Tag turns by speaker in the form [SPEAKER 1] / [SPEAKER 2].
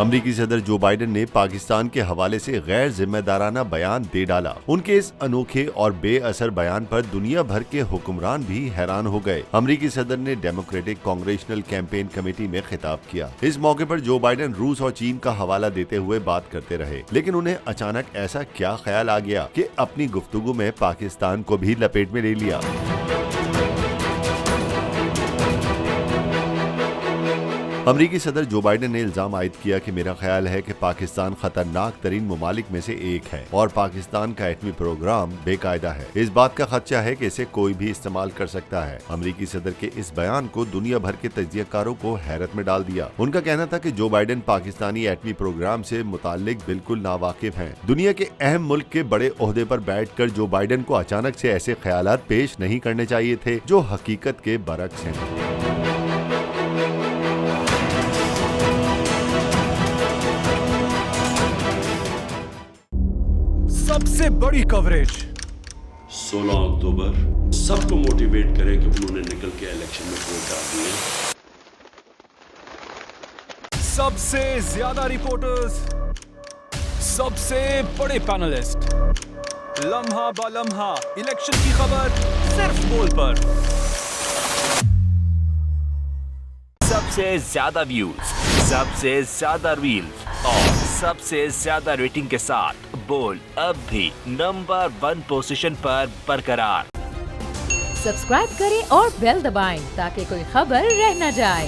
[SPEAKER 1] अमेरिकी सदर Joe Biden ने पाकिस्तान के हवाले से गैर जिम्मेदाराना बयान दे डाला। उनके इस अनोखे और बेअसर बयान पर दुनिया भर के हुक्मरान भी हैरान हो गए। अमेरिकी सदर ने डेमोक्रेटिक कांग्रेशनल कैंपेन कमेटी में खिताब किया। इस मौके पर जो बाइडेन रूस और चीन का हवाला देते हुए बात करते रहे, लेकिन उन्हें अचानक ऐसा क्या ख्याल आ गया कि अपनी गुफ्तगू में पाकिस्तान को भी लपेट में ले लिया। अमेरिकी सदर जो बाइडेन ने इल्जाम आयद किया कि मेरा ख्याल है कि पाकिस्तान खतरनाक तरीन ममालिक में से एक है और पाकिस्तान का एटमी प्रोग्राम बेकायदा है। इस बात का खदशा है कि इसे कोई भी इस्तेमाल कर सकता है। अमेरिकी सदर के इस बयान को दुनिया भर के तज्जियाकारों को हैरत में डाल दिया। उनका कहना था कि जो बाइडेन पाकिस्तानी एटमी प्रोग्राम से मुताल्लिक बिल्कुल नावाकिफ हैं। दुनिया के अहम मुल्क के बड़े ओहदे पर बैठकर जो बाइडेन को अचानक से ऐसे ख्यालात पेश नहीं करने चाहिए थे जो हकीकत के बरक्स हैं।
[SPEAKER 2] सबसे बड़ी कवरेज
[SPEAKER 3] 16 अक्टूबर सबको मोटिवेट करें कि उन्होंने निकल के इलेक्शन में वोट डाल दिए।
[SPEAKER 2] सबसे ज्यादा रिपोर्टर्स, सबसे बड़े पैनलिस्ट, लम्हा बा लम्हा इलेक्शन की खबर सिर्फ बोल पर।
[SPEAKER 4] सबसे ज्यादा व्यूज, सबसे ज्यादा रील्स और सबसे ज्यादा रेटिंग के साथ बोल अब भी नंबर 1 पोजीशन पर बरकरार।
[SPEAKER 5] सब्सक्राइब करें और बेल दबाएं ताकि कोई खबर रह न जाए।